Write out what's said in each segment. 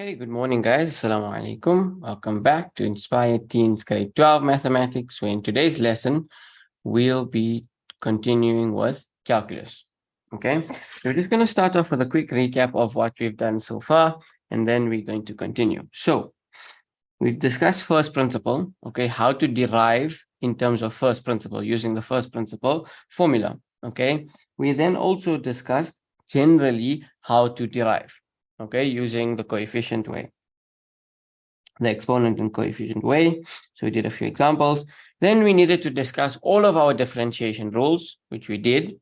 Okay, good morning, guys. Assalamu alaikum. Welcome back to Inspired Teens Grade 12 Mathematics. So in today's lesson, we'll be continuing with calculus. Okay, so we're just going to start off with a quick recap of what we've done so far, and then we're going to continue. So we've discussed first principle, okay, how to derive in terms of first principle using the first principle formula. Okay, we then also discussed generally how to derive, okay, using the coefficient way, the exponent and coefficient way. So we did a few examples. Then we needed to discuss all of our differentiation rules, which we did,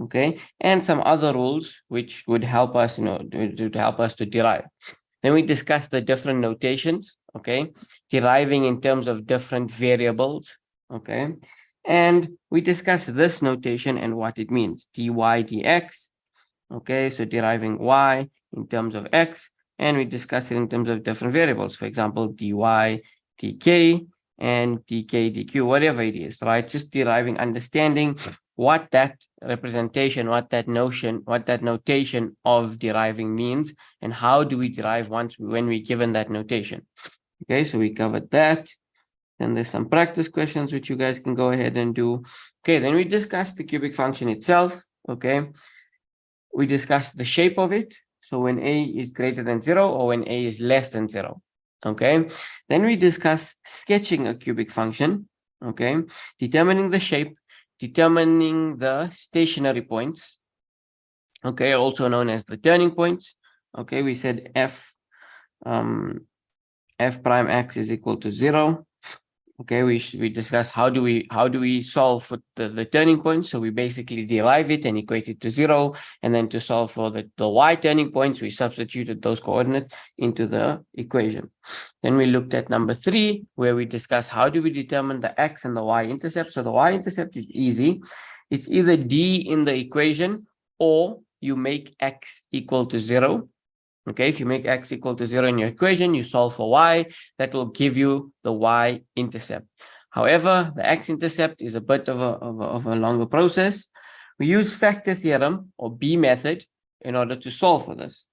okay, and some other rules which would help us, to help us to derive. Then we discussed the different notations, okay, deriving in terms of different variables, okay, and we discussed this notation and what it means, dy dx, okay, so deriving y in terms of x, and we discuss it in terms of different variables, for example, dy, dk, and dk, dq, whatever it is, right? Just deriving, understanding what that representation, what that notion, what that notation of deriving means, and how do we derive when we're given that notation. Okay, so we covered that. Then there's some practice questions which you guys can go ahead and do. Okay, then we discussed the cubic function itself. Okay, we discussed the shape of it. So when a is greater than 0 or when a is less than 0. Okay, then we discuss sketching a cubic function. Okay, determining the shape, determining the stationary points, okay, also known as the turning points. Okay, we said f prime x is equal to 0. Okay, we discussed how do we solve for the turning point. So we basically derive it and equate it to 0, and then to solve for the y turning points, we substituted those coordinates into the equation. Then we looked at number 3, where we discussed how do we determine the x and the y intercept. So the y intercept is easy. It's either d in the equation or you make x equal to 0. Okay, if you make x equal to 0 in your equation, you solve for y, that will give you the y intercept. However, the x-intercept is a bit of a longer process. We use factor theorem or B method in order to solve for this.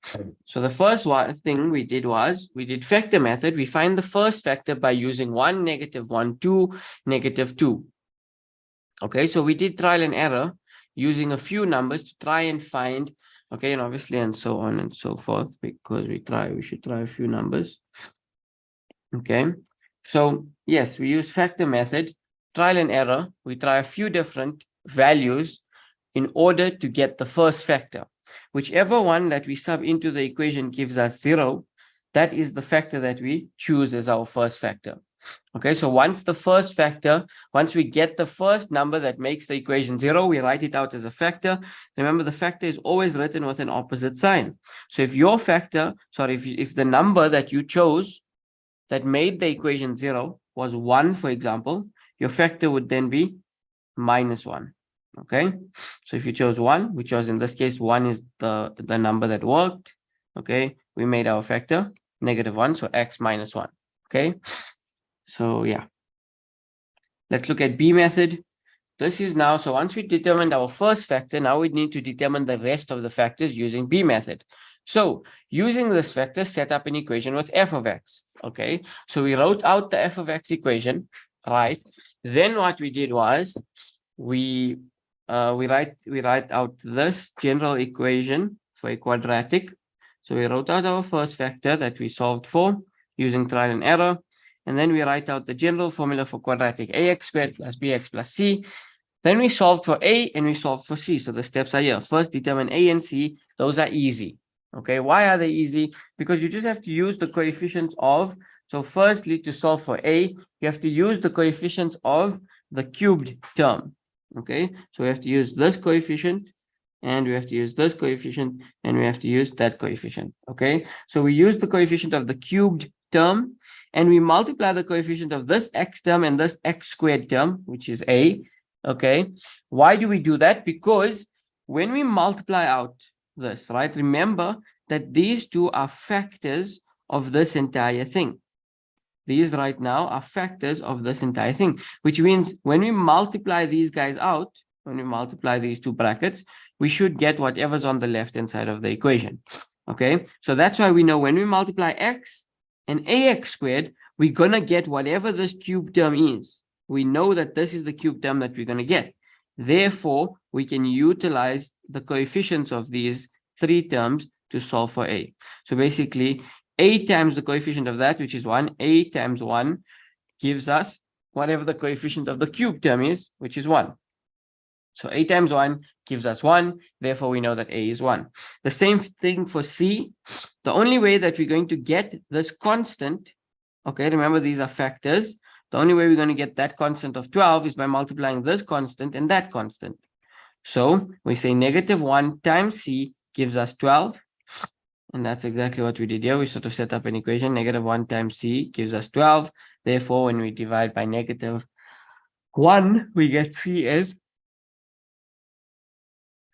So the first thing we did was, we did factor method. We find the first factor by using 1, -1, 2, -2. Okay, so we did trial and error using a few numbers to try and find, okay, and obviously, and so on and so forth, because we should try a few numbers. Okay, so yes, we use factor method, trial and error. We try a few different values in order to get the first factor. Whichever one that we sub into the equation gives us 0, that is the factor that we choose as our first factor. Okay, so once we get the first number that makes the equation 0, we write it out as a factor. Remember, the factor is always written with an opposite sign. So if your factor, if the number that you chose that made the equation 0 was 1, for example, your factor would then be -1. Okay, so if you chose 1, which was in this case 1 is the number that worked. Okay, we made our factor -1, so x -1. Okay, so yeah, let's look at B method. This is now, so once we determined our first factor, now we need to determine the rest of the factors using B method. So using this factor, set up an equation with f of x. Okay, so we wrote out the f of x equation, right? Then what we did was we write out this general equation for a quadratic. So we wrote out our first factor that we solved for using trial and error. And then we write out the general formula for quadratic: ax squared plus bx plus c. Then we solved for a and we solved for c. So the steps are here. First, determine a and c. Those are easy. Okay, why are they easy? Because you just have to use the coefficients of, so firstly, to solve for a, you have to use the coefficients of the cubed term. Okay, so we have to use this coefficient, and we have to use this coefficient, and we have to use that coefficient. Okay, so we use the coefficient of the cubed term, and we multiply the coefficient of this x term and this x squared term, which is a. Okay, why do we do that? Because when we multiply out this, right, remember that these two are factors of this entire thing. These right now are factors of this entire thing, which means when we multiply these guys out, when we multiply these two brackets, we should get whatever's on the left-hand side of the equation. Okay, so that's why we know when we multiply x and ax squared, we're going to get whatever this cube term is. We know that this is the cube term that we're going to get. Therefore, we can utilize the coefficients of these three terms to solve for a. So basically, a times the coefficient of that, which is 1, a times 1 gives us whatever the coefficient of the cube term is, which is 1. So a times 1 gives us 1. Therefore, we know that a is 1. The same thing for c. The only way that we're going to get this constant, okay, remember these are factors. The only way we're going to get that constant of 12 is by multiplying this constant and that constant. So we say -1 times c gives us 12. And that's exactly what we did here. We sort of set up an equation. -1 times c gives us 12. Therefore, when we divide by -1, we get c as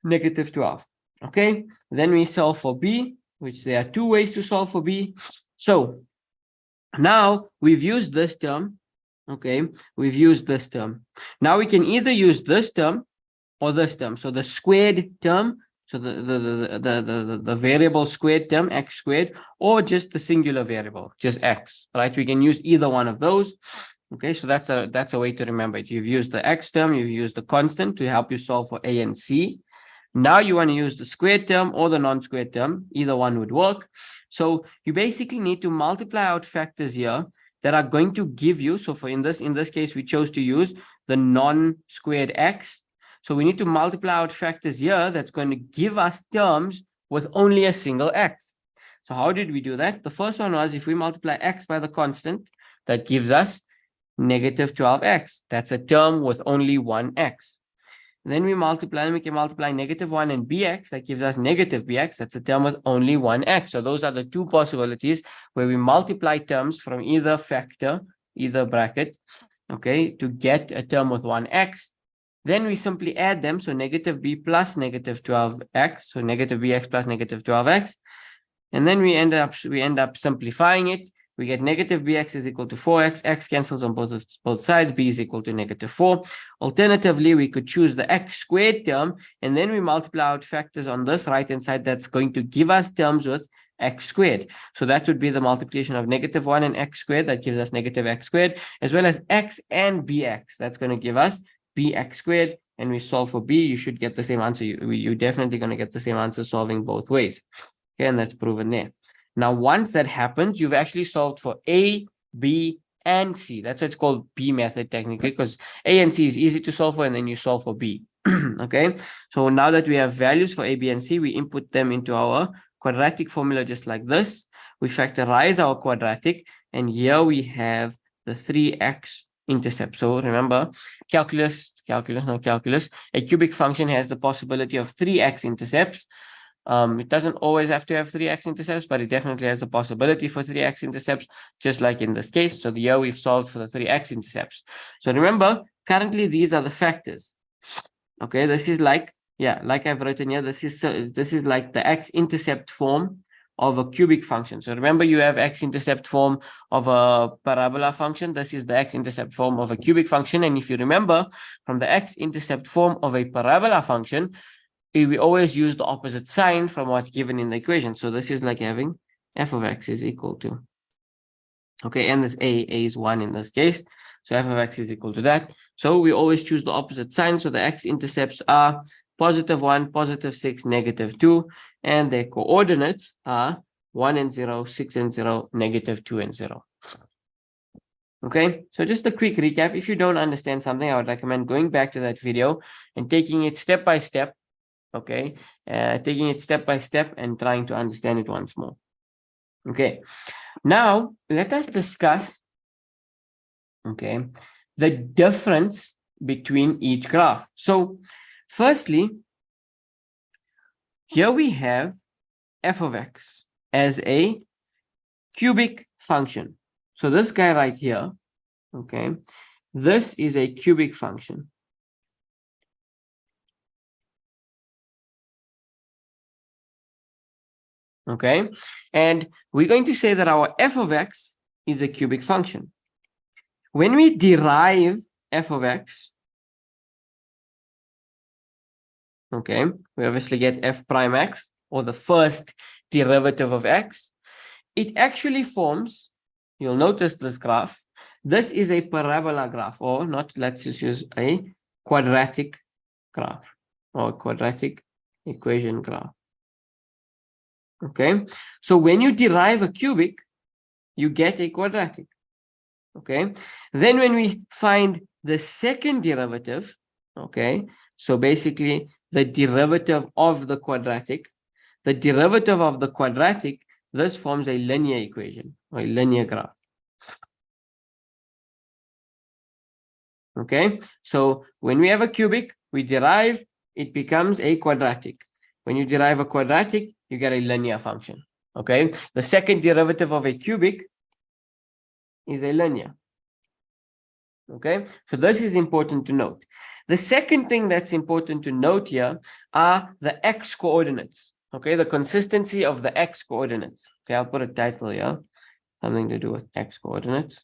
-12. Okay, then we solve for b, which there are two ways to solve for b. So now we've used this term. Okay, we've used this term. Now we can either use this term or this term. So the squared term, so the variable squared term, x squared, or just the singular variable, just x, right? We can use either one of those. Okay, so that's a way to remember it. You've used the x term, you've used the constant to help you solve for a and c. Now you want to use the squared term or the non-squared term. Either one would work. So you basically need to multiply out factors here that are going to give you. So for in this case, we chose to use the non-squared x. So we need to multiply out factors here that's going to give us terms with only a single x. So how did we do that? The first one was if we multiply x by the constant, that gives us -12x. That's a term with only one x. Then we multiply, and we can multiply -1 and bx. That gives us -bx. That's a term with only one x. So those are the two possibilities where we multiply terms from either factor, either bracket, okay, to get a term with one x. Then we simply add them. So -b plus -12x. So -bx plus -12x. And then we end up simplifying it. We get -bx is equal to 4x. X cancels on both sides. B is equal to -4. Alternatively, we could choose the x squared term, and then we multiply out factors on this right-hand side. That's going to give us terms with x squared. So that would be the multiplication of -1 and x squared. That gives us -x squared, as well as x and bx. That's going to give us bx squared. And we solve for b, you should get the same answer. You're definitely going to get the same answer solving both ways. Okay, and that's proven there. Now, once that happens, you've actually solved for A, B, and C. That's why it's called B method technically, because A and C is easy to solve for, and then you solve for B. Okay, so now that we have values for A, B, and C, we input them into our quadratic formula just like this. We factorize our quadratic, and here we have the 3x intercept. So remember, calculus, not calculus. A cubic function has the possibility of 3x intercepts. It doesn't always have to have 3x intercepts, but it definitely has the possibility for 3x intercepts, just like in this case. So here we've solved for the 3x intercepts. So remember, currently these are the factors. Okay, this is like, yeah, like I've written here, this is like the x-intercept form of a cubic function. So remember, you have x-intercept form of a parabola function. This is the x-intercept form of a cubic function. And if you remember, from the x-intercept form of a parabola function, we always use the opposite sign from what's given in the equation. So this is like having f of x is equal to, okay, and this a is 1 in this case. So f of x is equal to that. So we always choose the opposite sign. So the x-intercepts are +1, +6, -2, and their coordinates are 1 and 0, 6 and 0, -2 and 0. Okay, so just a quick recap. If you don't understand something, I would recommend going back to that video and taking it step by step. Okay, taking it step by step and trying to understand it once more. Okay, now let us discuss, okay, the difference between each graph. So firstly, here we have f of x as a cubic function. So this guy right here, okay, this is a cubic function. Okay, and we're going to say that our f of x is a cubic function. When we derive f of x, okay, we obviously get f prime x or the first derivative of x, it actually forms, you'll notice this graph, this is a parabola graph, or not, let's just use a quadratic graph or quadratic equation graph. Okay, so when you derive a cubic, you get a quadratic. Okay, then when we find the second derivative, okay, so basically the derivative of the quadratic, this forms a linear equation or a linear graph. Okay, so when we have a cubic, we derive, it becomes a quadratic. When you derive a quadratic, you get a linear function. Okay, the second derivative of a cubic is a linear. Okay, so this is important to note. The second thing that's important to note here are the x coordinates. Okay, the consistency of the x coordinates. Okay, I'll put a title here, something to do with x coordinates.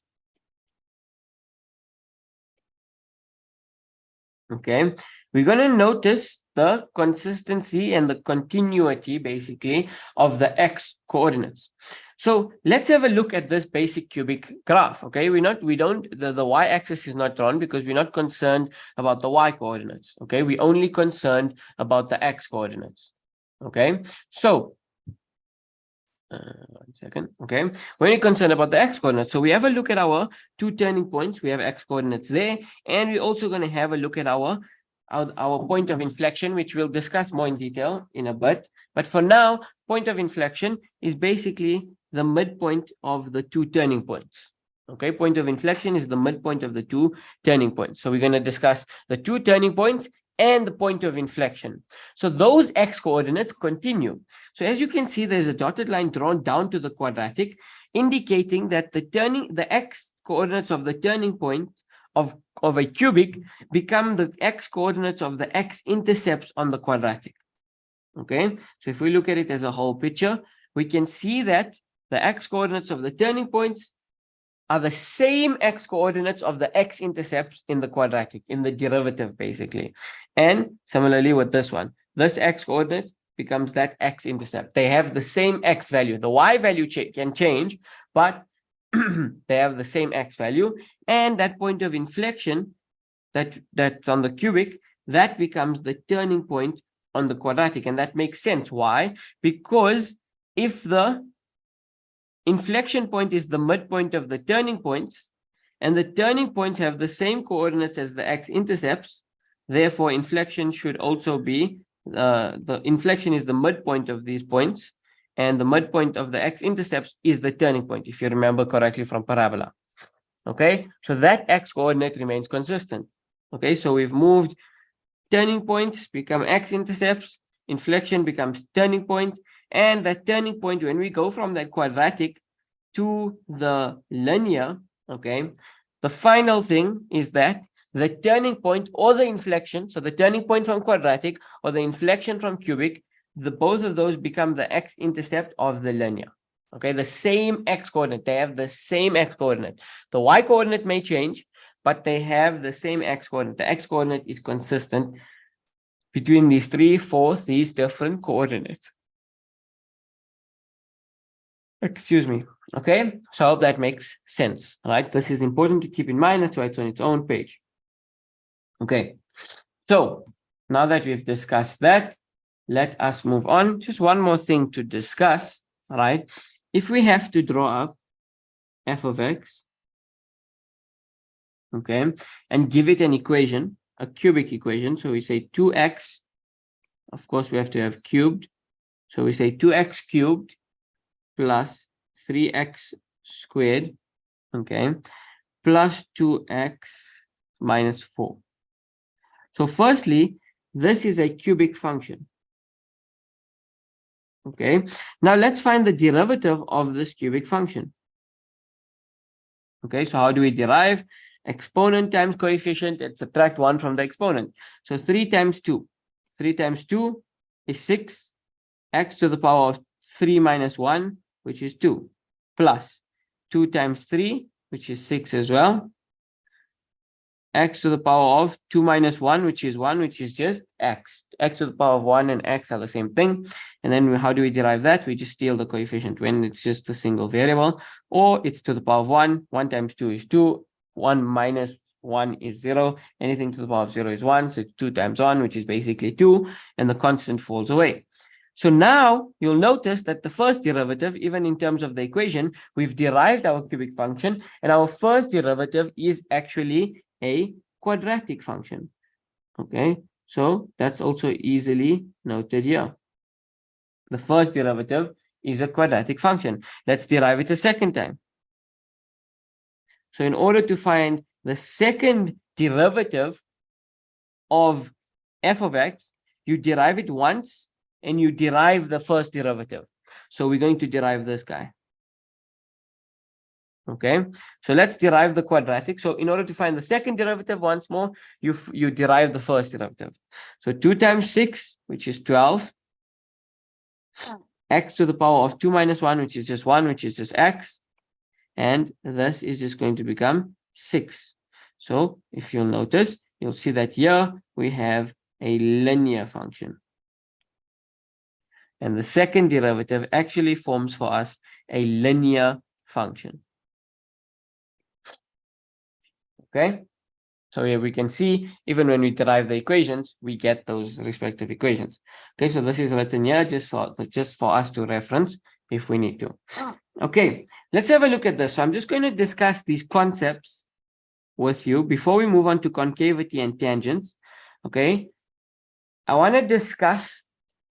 Okay, we're going to notice the consistency and the continuity basically of the x coordinates. So let's have a look at this basic cubic graph. Okay, the y-axis is not drawn because we're not concerned about the y coordinates. Okay, we're only concerned about the x coordinates. Okay, so 1 second. Okay, we're only concerned about the x coordinates. So we have a look at our two turning points. We have x coordinates there, and we're also going to have a look at our point of inflection, which we'll discuss more in detail in a bit. But for now, point of inflection is basically the midpoint of the two turning points. Okay, point of inflection is the midpoint of the two turning points. So we're going to discuss the two turning points and the point of inflection. So those x coordinates continue. So as you can see, there's a dotted line drawn down to the quadratic, indicating that the x coordinates of the turning point of a cubic become the x coordinates of the x intercepts on the quadratic. Okay, so if we look at it as a whole picture, we can see that the x coordinates of the turning points are the same x coordinates of the x intercepts in the quadratic, in the derivative basically. And similarly with this one, this x coordinate becomes that x intercept. They have the same x value. The y value can change, but they have the same x value. And that point of inflection that's on the cubic, that becomes the turning point on the quadratic. And that makes sense. Why? Because if the inflection point is the midpoint of the turning points, and the turning points have the same coordinates as the x-intercepts, therefore inflection should also be, the inflection is the midpoint of these points, and the midpoint of the x-intercepts is the turning point, if you remember correctly from parabola. Okay, so that x-coordinate remains consistent. Okay, so we've moved turning points become x-intercepts, inflection becomes turning point, and that turning point, when we go from that quadratic to the linear, okay, the final thing is that the turning point or the inflection, so the turning point from quadratic or the inflection from cubic, both of those become the x-intercept of the linear. Okay, the same x-coordinate, they have the same x-coordinate. The y-coordinate may change, but they have the same x-coordinate. The x-coordinate is consistent between these these different coordinates. Excuse me. Okay, so I hope that makes sense. All right, this is important to keep in mind. That's why it's on its own page. Okay, so now that we've discussed that, let us move on. Just one more thing to discuss. All right, if we have to draw up f of x, okay, and give it an equation, a cubic equation. So we say 2x, of course we have to have cubed. So we say 2x cubed plus 3x squared, okay, plus 2x minus 4. So firstly, this is a cubic function. Okay, now let's find the derivative of this cubic function. Okay, so how do we derive? Exponent times coefficient, and subtract 1 from the exponent. So 3 times 2. 3 times 2 is 6. X to the power of 3 minus 1, which is 2, plus 2 times 3, which is 6 as well, x to the power of 2 minus 1, which is 1, which is just x. X to the power of 1 and x are the same thing. And then how do we derive that? We just steal the coefficient when it's just a single variable, or it's to the power of 1. 1 times 2 is 2. 1 minus 1 is 0. Anything to the power of 0 is 1. So it's 2 times 1, which is basically 2. And the constant falls away. So now you'll notice that the first derivative, even in terms of the equation, we've derived our cubic function, and our first derivative is actually a quadratic function. Okay, so that's also easily noted here. The first derivative is a quadratic function. Let's derive it a second time. So in order to find the second derivative of f of x, you derive it once and you derive the first derivative. So we're going to derive this guy. Okay, so let's derive the quadratic. So in order to find the second derivative once more, you derive the first derivative. So 2 times 6, which is 12, x to the power of 2 minus 1, which is just 1, which is just x, and this is just going to become 6. So if you'll notice, you'll see that here we have a linear function. And the second derivative actually forms for us a linear function. Okay, so here we can see, even when we derive the equations, we get those respective equations. Okay, so this is written here just for us to reference if we need to. Okay, let's have a look at this. So I'm just going to discuss these concepts with you before we move on to concavity and tangents. Okay, I want to discuss,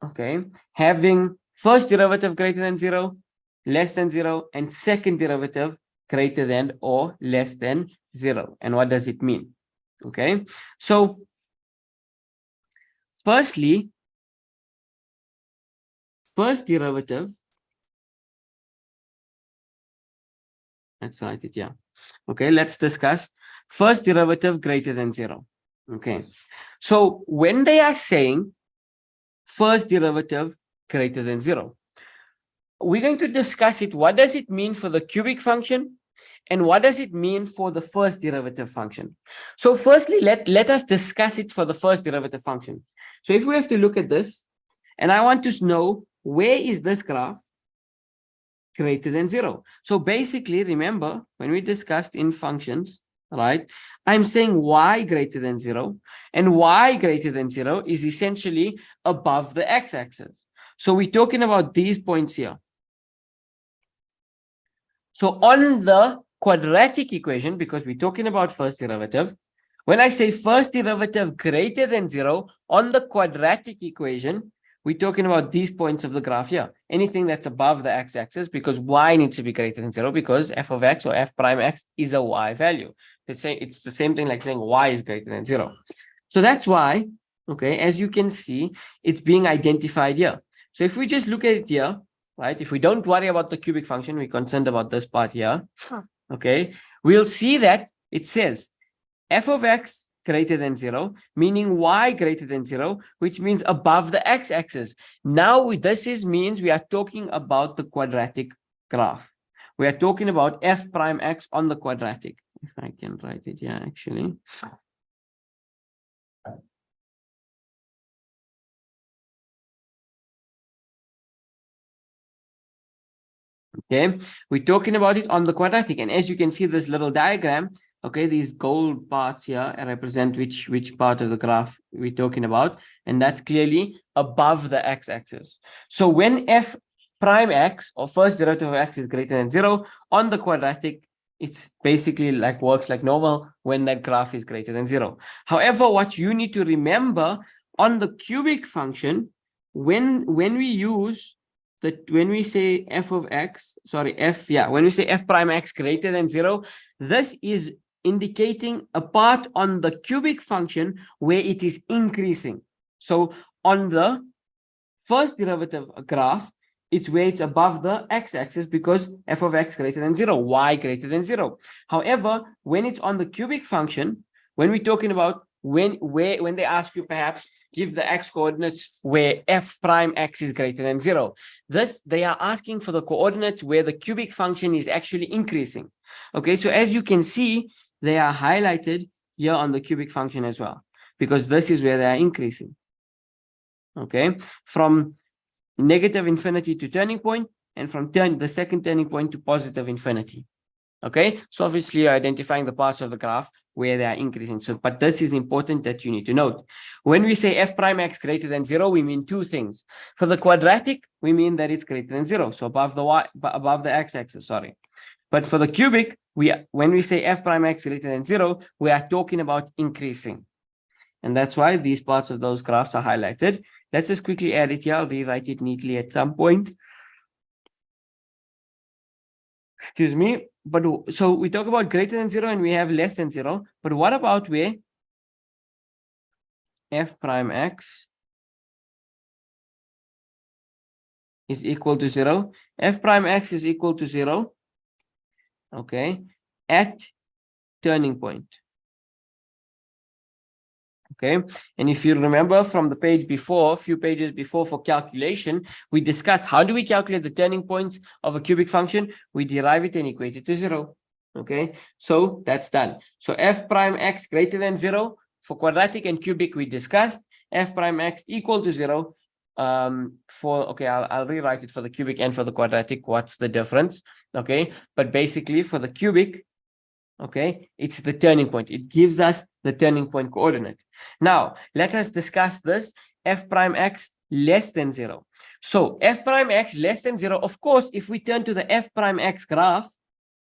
okay, having first derivative greater than 0, less than 0, and second derivative greater than or less than 0. And what does it mean? Okay, so firstly, first derivative, let's write it here. Okay, let's discuss first derivative greater than 0. Okay, so when they are saying first derivative greater than 0, we're going to discuss it. What does it mean for the cubic function? And what does it mean for the first derivative function? So firstly, let us discuss it for the first derivative function. So if we have to look at this, and I want to know where is this graph greater than 0. So basically, remember, when we discussed in functions, right, I'm saying y greater than 0, and y greater than 0 is essentially above the x-axis. So we're talking about these points here. So on the quadratic equation, because we're talking about first derivative, when I say first derivative greater than 0 on the quadratic equation, we're talking about these points of the graph here. Anything that's above the x-axis, because y needs to be greater than 0, because f of x or f prime x is a y value. It's the same thing like saying y is greater than 0. So that's why, okay, as you can see, it's being identified here. So if we just look at it here, right, if we don't worry about the cubic function, we're concerned about this part here, okay, we'll see that it says f of x greater than 0, meaning y greater than 0, which means above the x-axis. Now this means we are talking about the quadratic graph. We are talking about f prime x on the quadratic. If I can write it here, actually. Okay, we're talking about it on the quadratic, and as you can see, this little diagram, okay, these gold parts here represent which part of the graph we're talking about, and that's clearly above the x-axis. So when f prime x or first derivative of x is greater than 0 on the quadratic, it's basically like works like normal when that graph is greater than 0. However, what you need to remember on the cubic function, when we use that, when we say f of x, when we say f prime x greater than 0, this is indicating a part on the cubic function where it is increasing. So on the first derivative graph, it's where it's above the x-axis because f of x greater than 0, y greater than 0. However, when it's on the cubic function, when we're talking about when they ask you perhaps give the x coordinates where f prime x is greater than 0. They are asking for the coordinates where the cubic function is actually increasing. Okay, so as you can see, they are highlighted here on the cubic function as well, because this is where they are increasing. Okay, from negative infinity to turning point, and from the second turning point to positive infinity. Okay, so obviously you're identifying the parts of the graph where they are increasing. So, but this is important that you need to note. When we say f prime x greater than 0, we mean two things. For the quadratic, we mean that it's greater than 0, so above the x-axis, sorry. But for the cubic, when we say f prime x greater than 0, we are talking about increasing. And that's why these parts of those graphs are highlighted. Let's just quickly add it here. I'll rewrite it neatly at some point. Excuse me. But so we talk about greater than 0 and we have less than 0. But what about where f prime x is equal to 0? F prime x is equal to 0. Okay. At turning point. Okay, and if you remember from the page before, a few pages before, for calculation, we discussed how do we calculate the turning points of a cubic function? We derive it and equate it to 0. Okay, so that's done. So f prime x greater than 0 for quadratic and cubic we discussed. F prime x equal to 0 I'll rewrite it for the cubic and for the quadratic. What's the difference? Okay, but basically for the cubic, okay, it's the turning point. It gives us the turning point coordinate. Now, let us discuss this. F prime x less than 0. So, f prime x less than 0, of course, if we turn to the f prime x graph,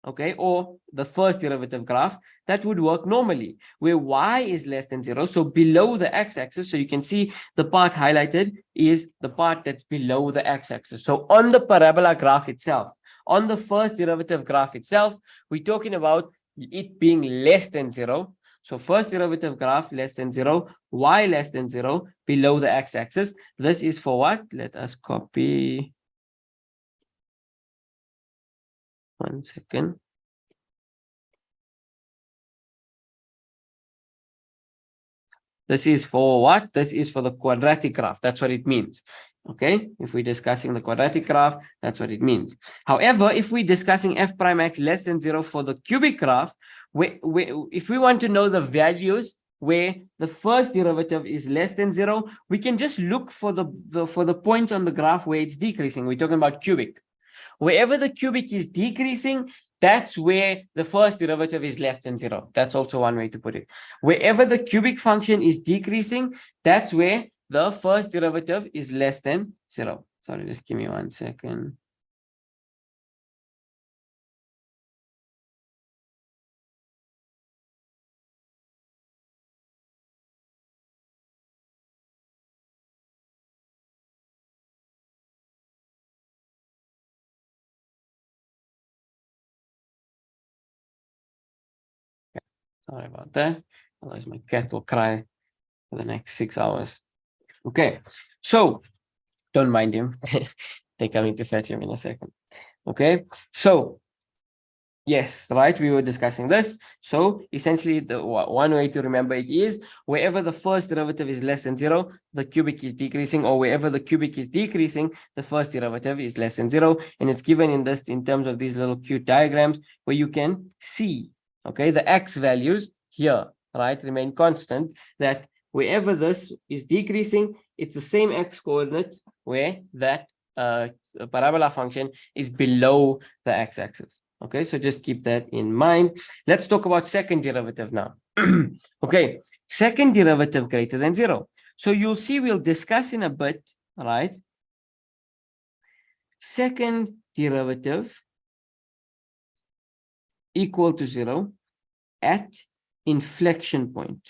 okay, or the first derivative graph, that would work normally, where y is less than 0. So, below the x-axis, so you can see the part highlighted is the part that's below the x-axis. So, on the parabola graph itself, on the first derivative graph itself, we're talking about it being less than 0. So first derivative graph less than 0, y less than 0, below the x-axis. This is for what? Let us copy. 1 second. This is for what? This is for the quadratic graph. That's what it means. Okay, if we're discussing the quadratic graph, that's what it means. However, if we're discussing f prime x less than 0 for the cubic graph, if we want to know the values where the first derivative is less than 0, we can just look for the point on the graph where it's decreasing. We're talking about cubic. Wherever the cubic is decreasing, that's where the first derivative is less than 0. That's also one way to put it. Wherever the cubic function is decreasing, that's where the first derivative is less than 0. Sorry, just give me 1 second. Sorry about that. Otherwise, my cat will cry for the next 6 hours. Okay, so don't mind him. They're coming to fetch him in a second. Okay, so yes, right, we were discussing this. So essentially, the one way to remember it is wherever the first derivative is less than 0, the cubic is decreasing, or wherever the cubic is decreasing, the first derivative is less than 0. And it's given in terms of these little cute diagrams where you can see, okay, the x values here, right, remain constant, that wherever this is decreasing, it's the same x coordinate where that parabola function is below the x-axis. Okay, so just keep that in mind. Let's talk about second derivative now. Okay, second derivative greater than 0. So you'll see, we'll discuss in a bit, right? Second derivative equal to 0 at inflection point.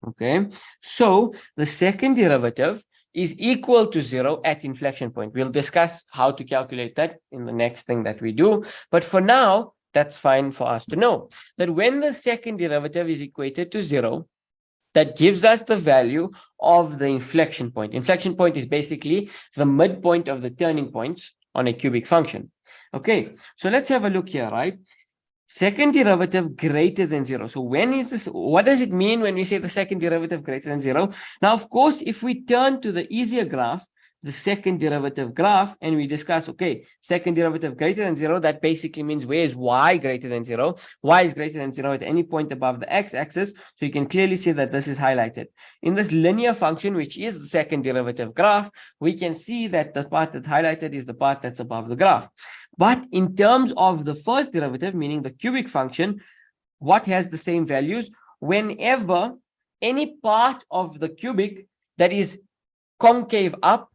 Okay, so the second derivative is equal to 0 at inflection point. We'll discuss how to calculate that in the next thing that we do. But for now, that's fine for us to know that when the second derivative is equated to 0, that gives us the value of the inflection point. Inflection point is basically the midpoint of the turning points on a cubic function. Okay, so let's have a look here, right? Second derivative greater than 0. So when is this? What does it mean when we say the second derivative greater than 0? Now, of course, if we turn to the easier graph, the second derivative graph and we discuss, okay, second derivative greater than 0, that basically means where is y greater than 0? Y is greater than 0 at any point above the x-axis. So you can clearly see that this is highlighted. In this linear function, which is the second derivative graph, we can see that the part that's highlighted is the part that's above the graph. But in terms of the first derivative, meaning the cubic function, what has the same values? Whenever any part of the cubic that is concave up,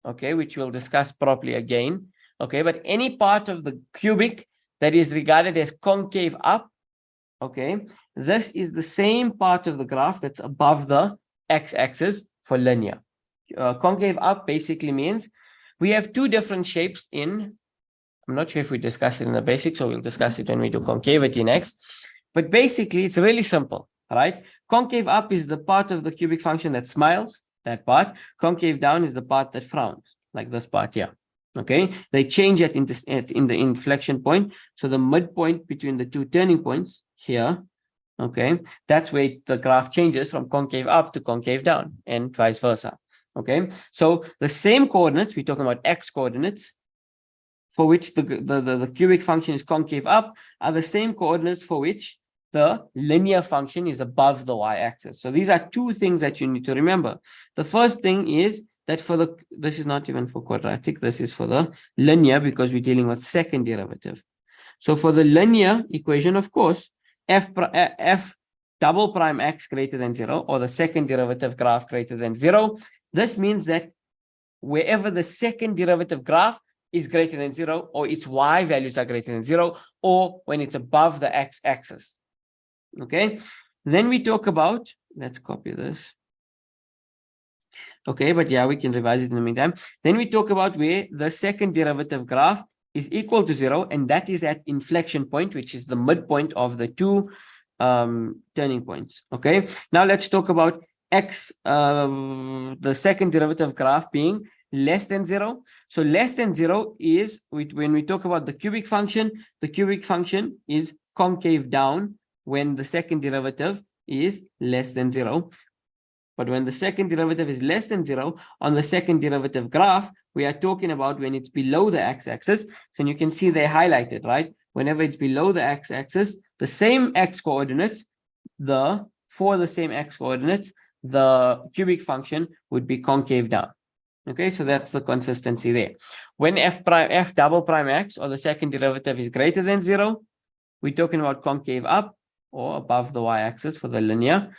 okay, which we'll discuss properly again, okay, but any part of the cubic that is regarded as concave up, okay, this is the same part of the graph that's above the x-axis for linear. Concave up basically means we have two different shapes in, I'm not sure if we discuss it in the basics, so we'll discuss it when we do concavity next, but basically it's really simple, right? Concave up is the part of the cubic function that smiles, that part. Concave down is the part that frowns, like this part here. Okay, they change it in the inflection point. So the midpoint between the two turning points here, okay, that's where the graph changes from concave up to concave down and vice versa. Okay, so the same coordinates, we're talking about x coordinates, for which the cubic function is concave up, are the same coordinates for which the linear function is above the y-axis. So these are two things that you need to remember. The first thing is that for the, this is not even for quadratic, this is for the linear because we're dealing with second derivative. So for the linear equation, of course, f double prime x greater than 0, or the second derivative graph greater than 0, this means that wherever the second derivative graph is greater than 0, or its y values are greater than 0, or when it's above the x-axis. Okay, then we talk about, let's copy this. Okay, but yeah, we can revise it in the meantime. Then we talk about where the second derivative graph is equal to 0, and that is at inflection point, which is the midpoint of the two turning points. Okay, now let's talk about x, the second derivative graph being less than 0. So less than 0 is, when we talk about the cubic function is concave down when the second derivative is less than 0. But when the second derivative is less than 0 on the second derivative graph, we are talking about when it's below the x-axis. So you can see they're highlighted, right? Whenever it's below the x-axis, the same x coordinates, for the same x coordinates, the cubic function would be concave down. Okay, so that's the consistency there. When f double prime x, or the second derivative, is greater than 0, we're talking about concave up or above the y-axis for the linear.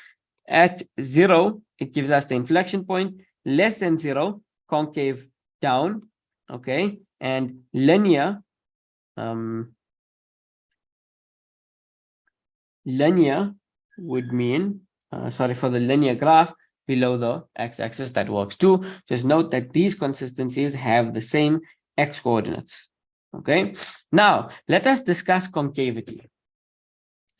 At 0, it gives us the inflection point. Less than 0, concave down. Okay, and linear, linear would mean, sorry, for the linear graph below the x-axis, that works too. Just note that these consistencies have the same x coordinates. Okay, now let us discuss concavity.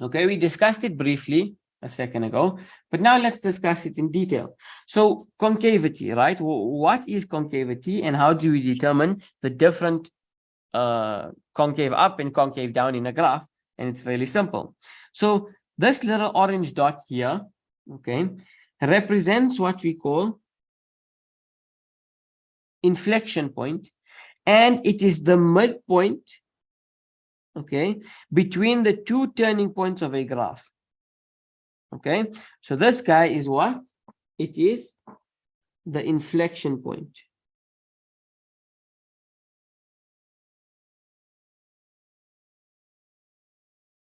Okay, we discussed it briefly a second ago, but now let's discuss it in detail. So concavity, right? What is concavity and how do we determine the different concave up and concave down in a graph? And it's really simple. So this little orange dot here, okay, represents what we call inflection point, and it is the midpoint, okay, between the two turning points of a graph. Okay, so this guy is what? It is the inflection point.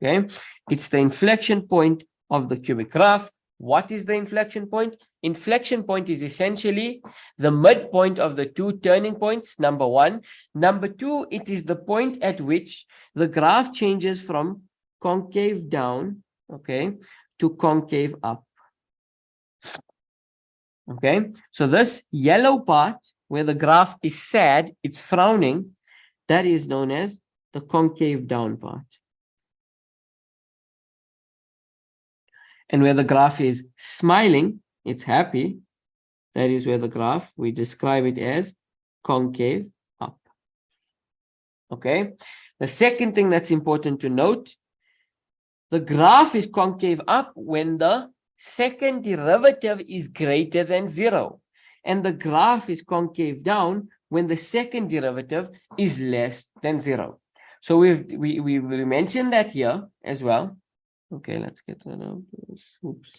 Okay, it's the inflection point of the cubic graph. What is the inflection point? Inflection point is essentially the midpoint of the two turning points, number one. Number two, it is the point at which the graph changes from concave down, okay, to concave up. Okay, so this yellow part where the graph is sad, it's frowning, that is known as the concave down part. And where the graph is smiling, it's happy, that is where the graph, we describe it as concave up. Okay, the second thing that's important to note, the graph is concave up when the second derivative is greater than 0. and the graph is concave down when the second derivative is less than 0. So we mentioned that here as well. Okay, let's get that out. Oops.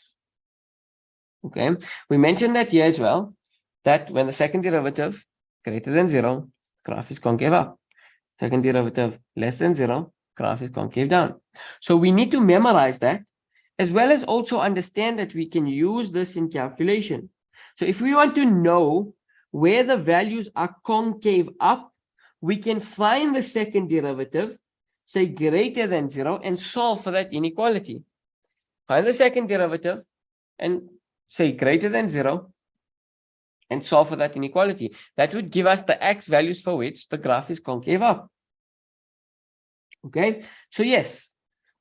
Okay, we mentioned that here as well, that when the second derivative greater than 0, graph is concave up. Second derivative less than 0, graph is concave down. So we need to memorize that, as well as also understand that we can use this in calculation. So if we want to know where the values are concave up, we can find the second derivative, say greater than 0, and solve for that inequality. Find the second derivative and say greater than 0 and solve for that inequality. That would give us the x values for which the graph is concave up. Okay, so yes,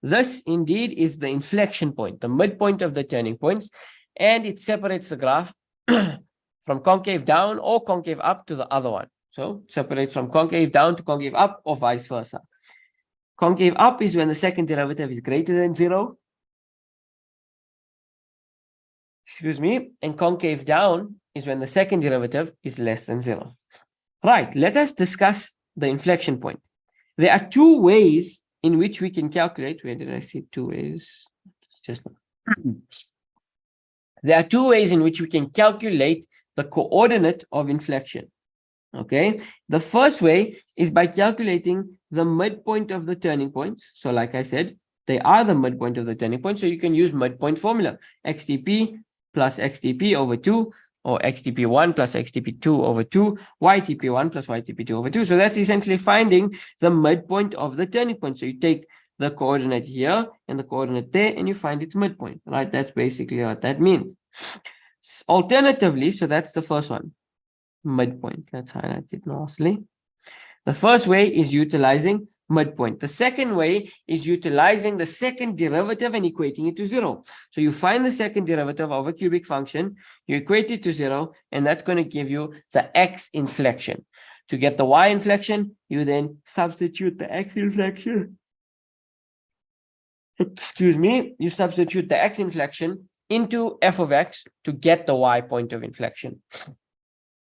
this indeed is the inflection point, the midpoint of the turning points, and it separates the graph from concave down or concave up to the other one. So separates from concave down to concave up or vice versa. Concave up is when the second derivative is greater than 0. Excuse me. And concave down is when the second derivative is less than 0. Right, let us discuss the inflection point. There are two ways in which we can calculate. Where did I see two ways? Just there are two ways in which we can calculate the coordinate of inflection. Okay, the first way is by calculating the midpoint of the turning points. So like I said, they are the midpoint of the turning point. So you can use midpoint formula, xtp plus xtp over 2, or xtp1 plus xtp2 over 2, ytp1 plus ytp2 over 2. So that's essentially finding the midpoint of the turning point. So you take the coordinate here and the coordinate there, and you find its midpoint, right? That's basically what that means. Alternatively, so that's the first one, midpoint. Let's highlight it nicely. The first way is utilizing midpoint. The second way is utilizing the second derivative and equating it to 0. So you find the second derivative of a cubic function, you equate it to 0, and that's going to give you the x inflection. To get the y inflection, you then substitute the x inflection. Excuse me, you substitute the x inflection into f of x to get the y point of inflection.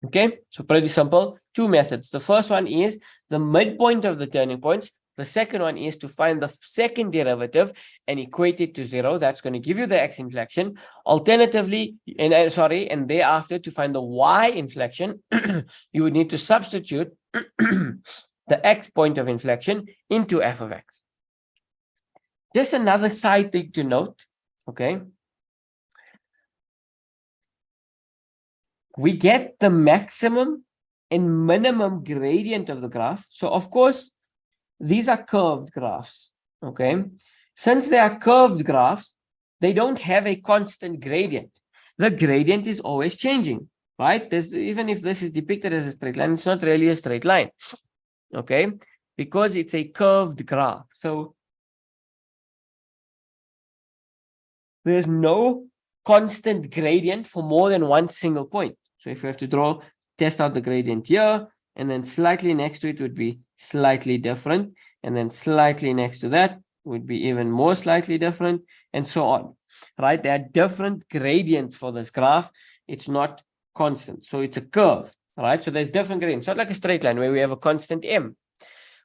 Okay, so pretty simple. Two methods. The first one is the midpoint of the turning points. The second one is to find the second derivative and equate it to 0. That's going to give you the x inflection. Alternatively, and thereafter to find the y inflection, you would need to substitute the x point of inflection into f of x. Just another side thing to note, okay? We get the maximum and minimum gradient of the graph. So of course, these are curved graphs, okay? Since they are curved graphs, they don't have a constant gradient. The gradient is always changing, right? Even if this is depicted as a straight line, it's not really a straight line, okay? Because it's a curved graph. So there's no constant gradient for more than one single point. So if you have to test out the gradient here, and then slightly next to it would be slightly different, and then slightly next to that would be even more slightly different, and so on, right? There are different gradients for this graph. It's not constant, so it's a curve, right? So there's different gradients. It's not like a straight line where we have a constant m.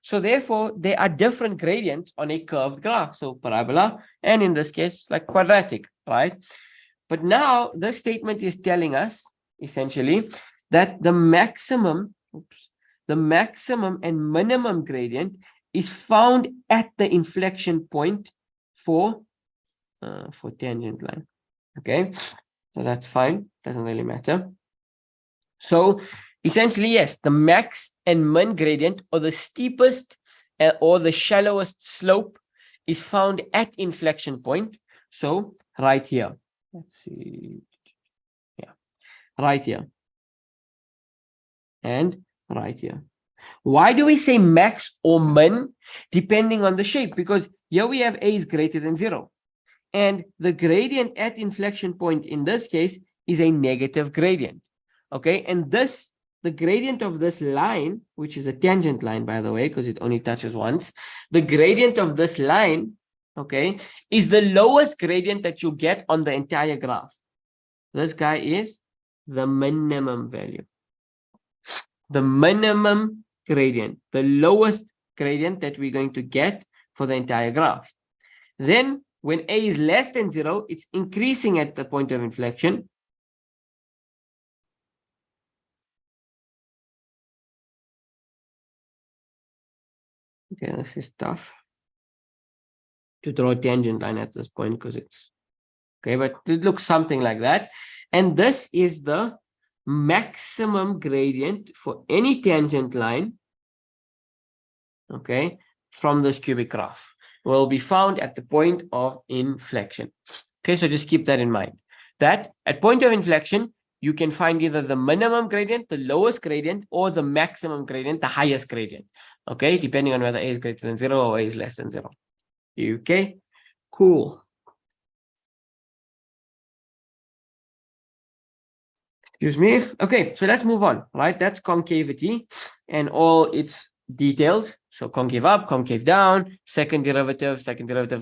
So therefore, there are different gradients on a curved graph. So parabola, and in this case, like quadratic, right? But now this statement is telling us essentially that the maximum and minimum gradient is found at the inflection point for tangent line. Okay, so that's fine, doesn't really matter. So essentially, yes, the max and min gradient, or the steepest or the shallowest slope, is found at inflection point. So right here, let's see, yeah, right here and right here. Why do we say max or min? Depending on the shape, because here we have a is greater than 0, and the gradient at inflection point in this case is a negative gradient. Okay, and the gradient of this line, which is a tangent line, by the way, because it only touches once, the gradient of this line, okay, is the lowest gradient that you get on the entire graph. This guy is the minimum value. The minimum gradient, the lowest gradient that we're going to get for the entire graph. Then when a is less than 0, it's increasing at the point of inflection. Okay, this is tough to draw a tangent line at this point because it's okay, but it looks something like that. And this is the maximum gradient for any tangent line, okay, from this cubic graph will be found at the point of inflection. Okay, so just keep that in mind, that at point of inflection, you can find either the minimum gradient, the lowest gradient, or the maximum gradient, the highest gradient. Okay, depending on whether a is greater than 0 or a is less than 0. Okay, cool. Excuse me. Okay, so let's move on, right? That's concavity and all its details. So concave up, concave down, second derivative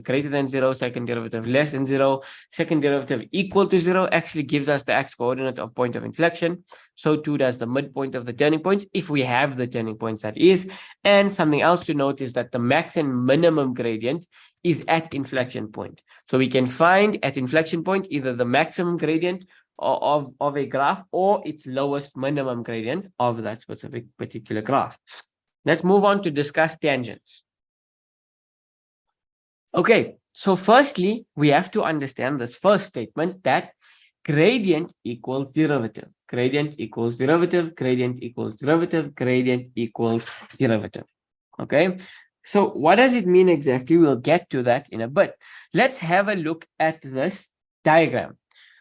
greater than 0, second derivative less than 0, second derivative equal to 0 actually gives us the x-coordinate of point of inflection. So too does the midpoint of the turning points, if we have the turning points, that is. And something else to note is that the max and minimum gradient is at inflection point. So we can find at inflection point either the maximum gradient of a graph or its lowest minimum gradient of that specific particular graph. Let's move on to discuss tangents. Okay, so firstly, we have to understand this first statement that gradient equals derivative. Gradient equals derivative, gradient equals derivative, gradient equals derivative. Okay, so what does it mean exactly? We'll get to that in a bit. Let's have a look at this diagram.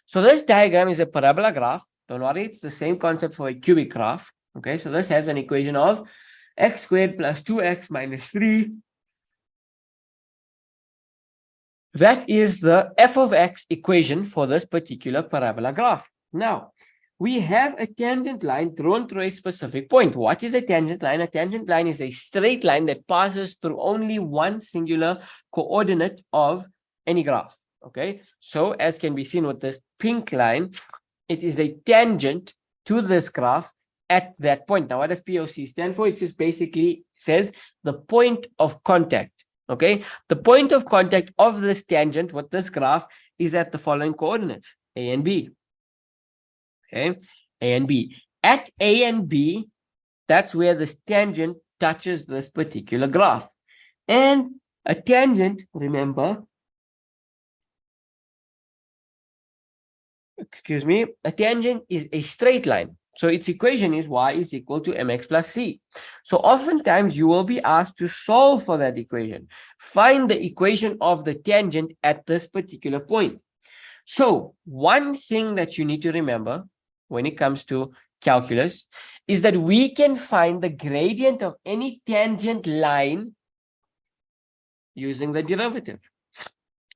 So this diagram is a parabola graph. Don't worry, it's the same concept for a cubic graph. Okay, so this has an equation of x squared plus 2x minus 3. That is the f of x equation for this particular parabola graph. Now, we have a tangent line drawn through a specific point. What is a tangent line? A tangent line is a straight line that passes through only one singular coordinate of any graph. Okay, so as can be seen with this pink line, it is a tangent to this graph at that point. Now, what does POC stand for? It just basically says the point of contact. Okay, the point of contact of this tangent with this graph is at the following coordinates, A and B. Okay, A and B. At A and B, that's where this tangent touches this particular graph. And a tangent, remember, excuse me, a tangent is a straight line. So its equation is y is equal to mx plus c. So oftentimes you will be asked to solve for that equation. Find the equation of the tangent at this particular point. So one thing that you need to remember when it comes to calculus is that we can find the gradient of any tangent line using the derivative.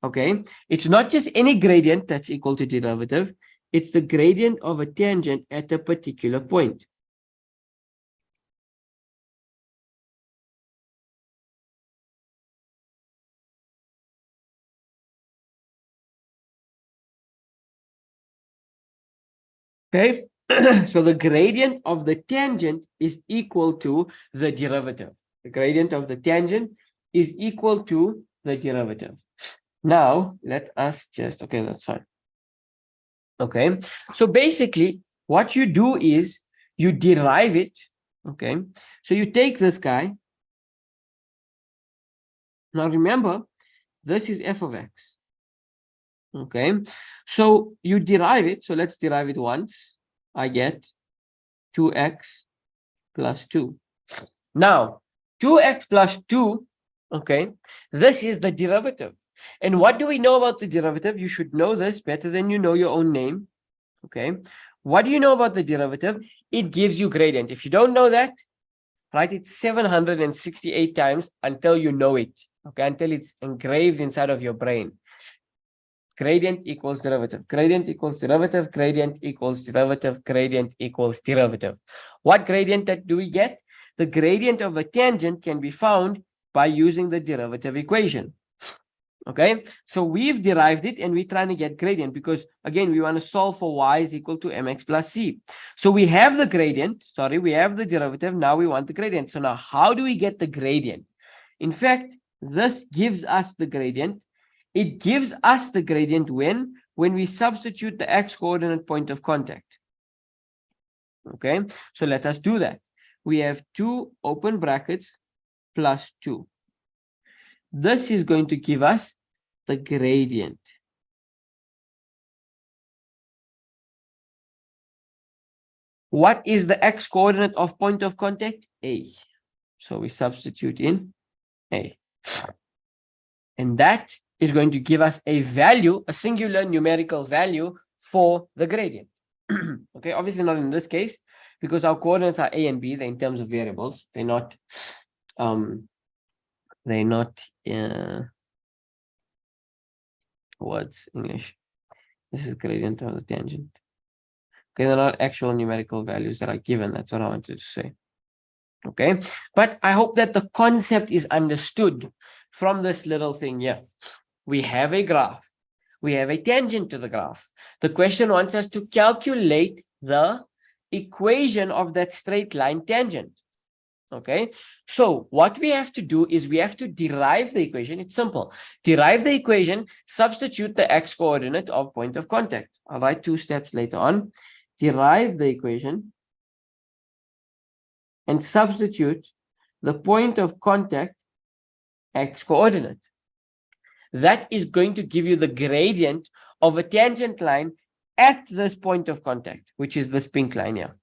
Okay, it's not just any gradient that's equal to derivative. It's the gradient of a tangent at a particular point. Okay, so the gradient of the tangent is equal to the derivative. The gradient of the tangent is equal to the derivative. Now, let us just, okay, that's fine. Okay, so basically what you do is you derive it. Okay, so you take this guy. Now remember, this is f of x. Okay, so you derive it. So let's derive it once. I get 2x plus 2. Now, 2x plus 2, okay, this is the derivative. And what do we know about the derivative? You should know this better than you know your own name. Okay, what do you know about the derivative? It gives you gradient. If you don't know that, write it 768 times until you know it. Okay, until it's engraved inside of your brain. Gradient equals derivative, gradient equals derivative, gradient equals derivative, gradient equals derivative. What gradient that do we get? The gradient of a tangent can be found by using the derivative equation. Okay, so we've derived it and we're trying to get gradient because again, we want to solve for y is equal to mx plus c. So we have the gradient, we have the derivative. Now we want the gradient. So now how do we get the gradient? In fact, this gives us the gradient. It gives us the gradient when we substitute the x coordinate point of contact. Okay, so let us do that. We have 2 open brackets plus 2. This is going to give us the gradient. What is the x coordinate of point of contact? A. So we substitute in A. And that is going to give us a value, a singular numerical value for the gradient. Okay, obviously not in this case because our coordinates are A and B. They're in terms of variables. They're not what's English? This is gradient of the tangent. Okay, they're not actual numerical values that are given. That's what I wanted to say. Okay, but I hope that the concept is understood from this little thing here. We have a graph. We have a tangent to the graph. The question wants us to calculate the equation of that straight line tangent. Okay, so what we have to do is we have to derive the equation. It's simple. Derive the equation, substitute the x coordinate of point of contact. I'll write 2 steps later on. Derive the equation and substitute the point of contact x coordinate. That is going to give you the gradient of a tangent line at this point of contact, which is this pink line here.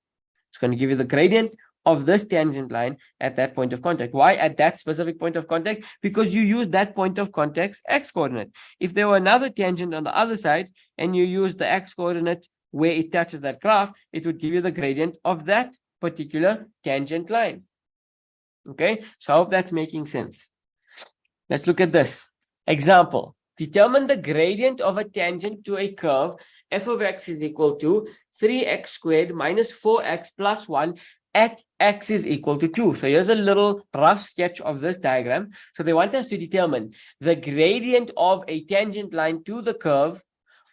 It's going to give you the gradient of this tangent line at that point of contact. Why at that specific point of contact? Because you use that point of contact's x coordinate. If there were another tangent on the other side and you use the x coordinate where it touches that graph, it would give you the gradient of that particular tangent line. Okay, so I hope that's making sense. Let's look at this. Example, determine the gradient of a tangent to a curve f of x is equal to 3x squared minus 4x plus 1 at x is equal to 2. So here's a little rough sketch of this diagram. So they want us to determine the gradient of a tangent line to the curve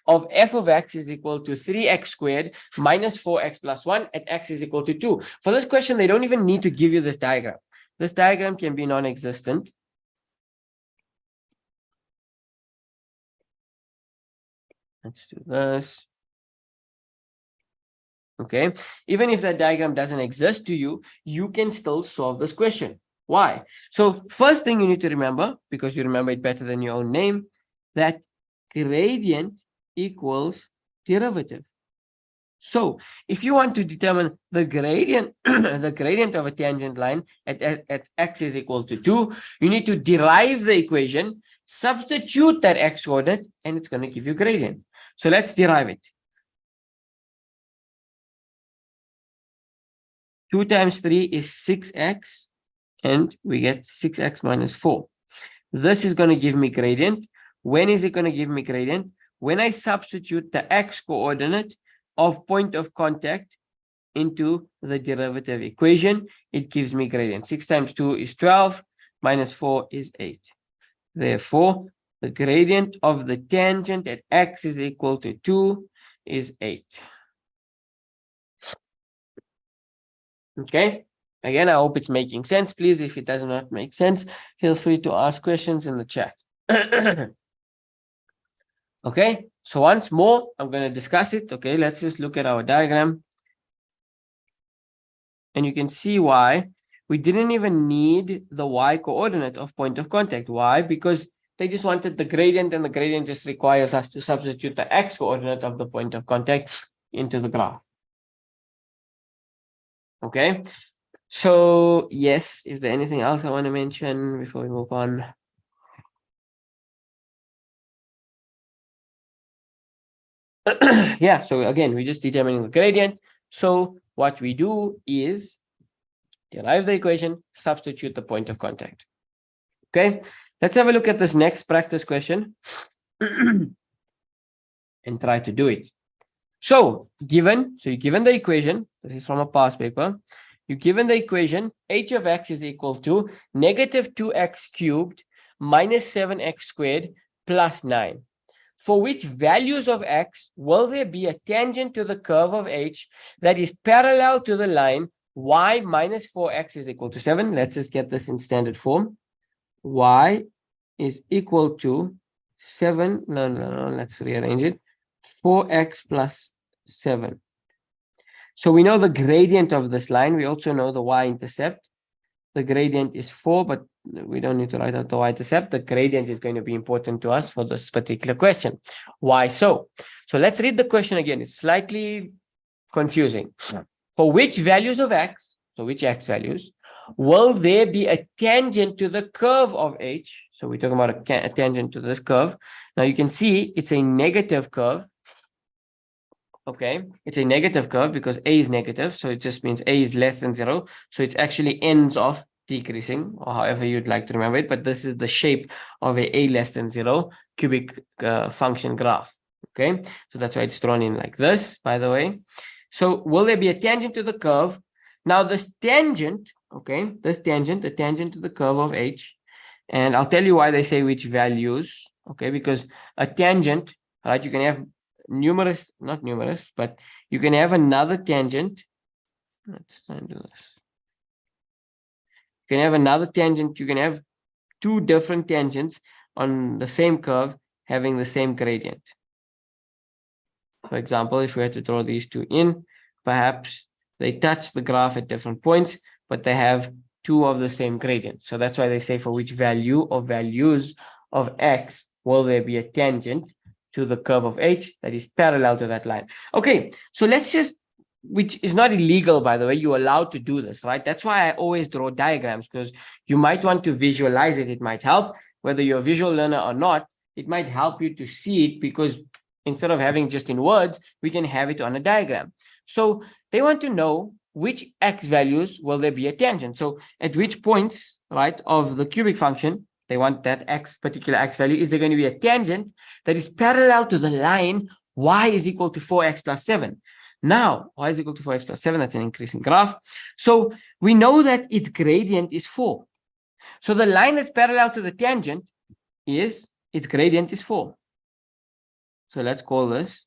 of f of x is equal to 3x squared minus 4x plus 1 at x is equal to 2. For this question, they don't even need to give you this diagram. This diagram can be non-existent. Let's do this. Okay, even if that diagram doesn't exist to you, you can still solve this question. Why? So first thing you need to remember, because you remember it better than your own name, that gradient equals derivative. So if you want to determine the gradient, the gradient of a tangent line at x is equal to 2, you need to derive the equation, substitute that x coordinate, and it's going to give you gradient. So let's derive it. 2 times 3 is 6x, and we get 6x minus 4. This is going to give me gradient. When is it going to give me gradient? When I substitute the x coordinate of point of contact into the derivative equation, it gives me gradient. 6 times 2 is 12, minus 4 is 8. Therefore, the gradient of the tangent at x is equal to 2 is 8. Okay, again, I hope it's making sense. Please, if it does not make sense, feel free to ask questions in the chat. Okay, so once more, I'm going to discuss it. Okay, let's just look at our diagram. And you can see why we didn't even need the y coordinate of point of contact. Why? Because they just wanted the gradient, and the gradient just requires us to substitute the x coordinate of the point of contact into the graph. Okay, so yes, is there anything else I want to mention before we move on? Yeah, so again, we're just determining the gradient. So what we do is derive the equation, substitute the point of contact. Okay, let's have a look at this next practice question and try to do it. So you're given the equation. This is from a past paper. You're given the equation h of x is equal to negative 2x cubed minus 7x squared plus 9. For which values of x will there be a tangent to the curve of h that is parallel to the line y minus 4x is equal to 7? Let's just get this in standard form. Y is equal to 7. No, let's rearrange it. 4x plus 7. So we know the gradient of this line. We also know the y-intercept. The gradient is 4, but we don't need to write out the y-intercept. The gradient is going to be important to us for this particular question. Why so? So let's read the question again. It's slightly confusing. For which values of x, so which x values, will there be a tangent to the curve of h? So we're talking about a tangent to this curve. Now you can see it's a negative curve. Okay, it's a negative curve because a is negative, so it just means a is less than 0. So it actually ends off decreasing, or however you'd like to remember it. But this is the shape of a less than 0 cubic function graph. Okay, so that's why it's drawn in like this, by the way. So will there be a tangent to the curve? Now this tangent, okay, this tangent, the tangent to the curve of h, and I'll tell you why they say which values, okay, because a tangent, right, you can have not numerous, but you can have another tangent. Let's try and do this. You can have another tangent. You can have two different tangents on the same curve having the same gradient. For example, if we had to draw these two in, perhaps they touch the graph at different points, but they have two of the same gradient. So that's why they say for which value or values of x will there be a tangent to the curve of h that is parallel to that line. Okay, so let's just, which is not illegal, by the way, you're allowed to do this, right? That's why I always draw diagrams, because you might want to visualize it. It might help, whether you're a visual learner or not, it might help you to see it, because instead of having just in words, we can have it on a diagram. So they want to know which x values will there be a tangent. So at which points, right, of the cubic function, they want that particular x value, is there going to be a tangent that is parallel to the line y is equal to 4x plus 7. Now, y is equal to 4x plus 7, that's an increasing graph. So we know that its gradient is 4. So the line that's parallel to the tangent is, its gradient is 4. So let's call this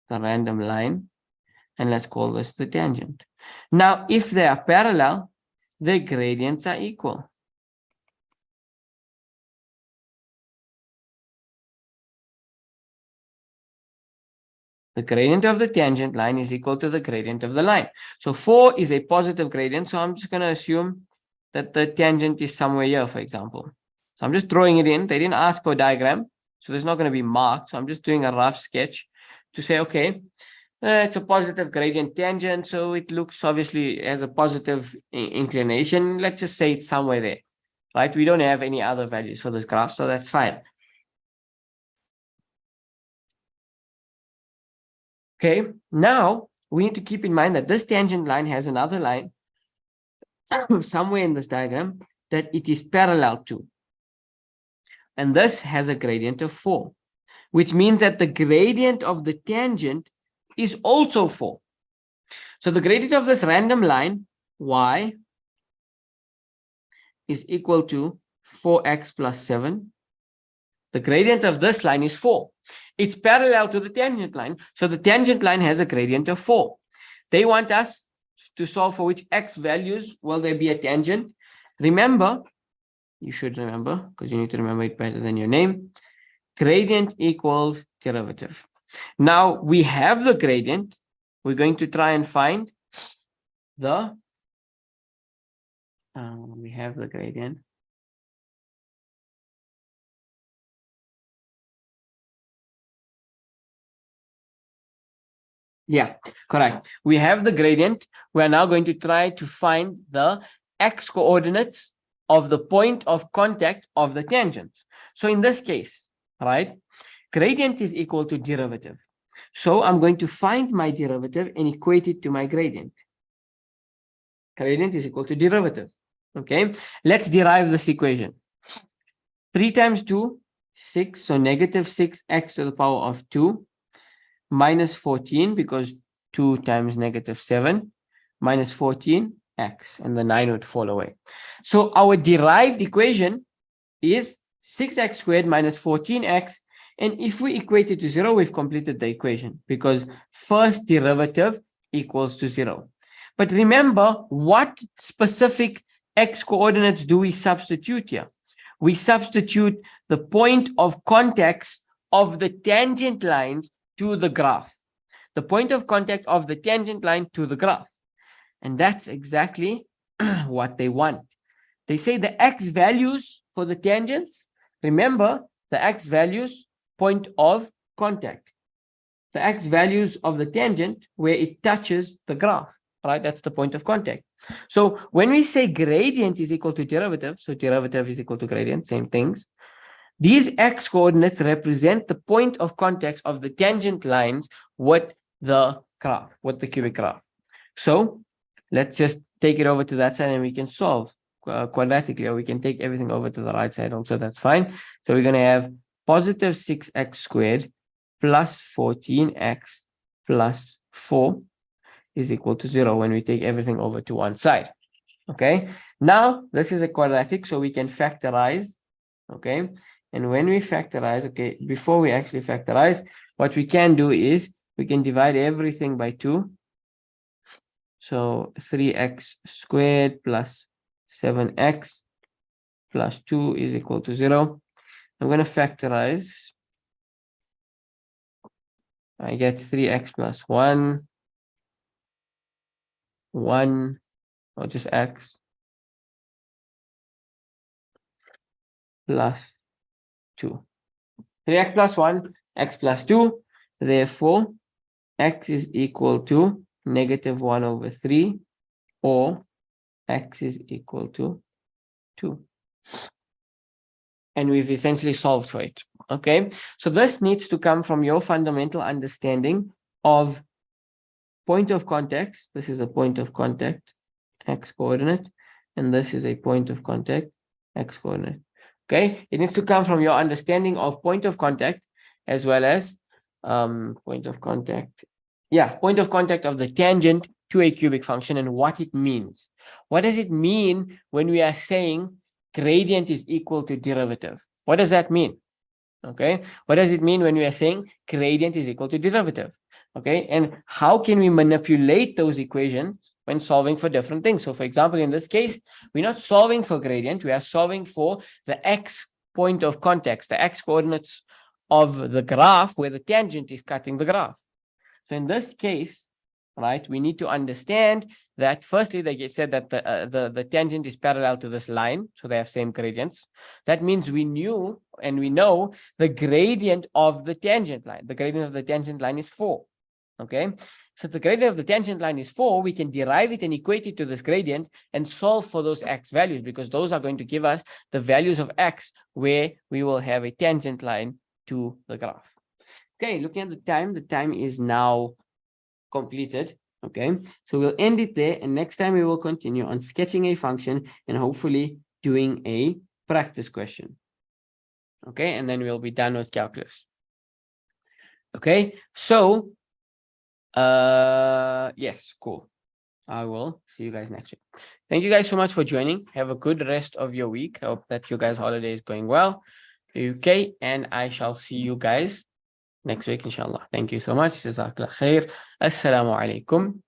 the random line, and let's call this the tangent. Now, if they are parallel, their gradients are equal. The gradient of the tangent line is equal to the gradient of the line. So 4 is a positive gradient. So I'm just going to assume that the tangent is somewhere here, for example. So I'm just throwing it in. They didn't ask for a diagram, so there's not going to be marked. So I'm just doing a rough sketch to say, okay, it's a positive gradient tangent. So it looks obviously as a positive inclination. Let's just say it's somewhere there, right? We don't have any other values for this graph, so that's fine. Okay, now we need to keep in mind that this tangent line has another line somewhere in this diagram that it is parallel to. And this has a gradient of 4, which means that the gradient of the tangent is also 4. So the gradient of this random line, y, is equal to 4x plus 7. The gradient of this line is 4. It's parallel to the tangent line. So the tangent line has a gradient of 4. They want us to solve for which x values will there be a tangent. Remember, you should remember, because you need to remember it better than your name. Gradient equals derivative. Now we have the gradient. We're going to try and find the, we have the gradient. Yeah, correct. We have the gradient. We are now going to try to find the x coordinates of the point of contact of the tangent. So in this case, right, gradient is equal to derivative. So I'm going to find my derivative and equate it to my gradient. Gradient is equal to derivative. Okay, let's derive this equation. 3 times 2, 6. So negative 6x to the power of 2. Minus 14, because 2 times negative 7, minus 14x, and the 9 would fall away. So our derived equation is 6x squared minus 14x. And if we equate it to 0, we've completed the equation because first derivative equals to 0. But remember, what specific x coordinates do we substitute here? We substitute the point of contact of the tangent lines to the graph. The point of contact of the tangent line to the graph. And that's exactly what they want. They say the x values for the tangents. Remember, the x values, point of contact. The x values of the tangent where it touches the graph, right? That's the point of contact. So when we say gradient is equal to derivative, so derivative is equal to gradient, same things. These x coordinates represent the point of contact of the tangent lines with the graph, with the cubic graph. So let's just take it over to that side and we can solve quadratically, or we can take everything over to the right side also, that's fine. So we're going to have positive 6x squared plus 14x plus 4 is equal to 0 when we take everything over to one side. Okay, now this is a quadratic, so we can factorize. Okay, and when we factorize, okay, before we actually factorize, what we can do is we can divide everything by 2. So 3x squared plus 7x plus 2 is equal to 0. I'm going to factorize. I get 3x plus 1, or just x, plus 2. 3x plus 1, x plus 2. Therefore, x is equal to negative 1 over 3, or x is equal to 2. And we've essentially solved for it. Okay, so this needs to come from your fundamental understanding of point of contact. This is a point of contact, x coordinate, and this is a point of contact, x coordinate. Okay, it needs to come from your understanding of point of contact as well as point of contact. Yeah, point of contact of the tangent to a cubic function and what it means. What does it mean when we are saying gradient is equal to derivative? What does that mean? Okay, what does it mean when we are saying gradient is equal to derivative? Okay, and how can we manipulate those equations when solving for different things? So for example, in this case, we're not solving for gradient, we are solving for the x point of contact, the x coordinates of the graph where the tangent is cutting the graph. So in this case, right, we need to understand that firstly, they said that the tangent is parallel to this line, so they have same gradients. That means we knew and we know the gradient of the tangent line. The gradient of the tangent line is 4. Okay, so the gradient of the tangent line is 4. We can derive it and equate it to this gradient and solve for those x values, because those are going to give us the values of x where we will have a tangent line to the graph. Okay, looking at the time is now completed. Okay, so we'll end it there, and next time we will continue on sketching a function and hopefully doing a practice question. Okay, and then we'll be done with calculus. Okay, so yes, cool. I will see you guys next week. Thank you guys so much for joining. Have a good rest of your week. I hope that you guys' holiday is going well. Okay, and I shall see you guys next week, inshallah. Thank you so much. Jazakallah khair. Assalamu alaikum.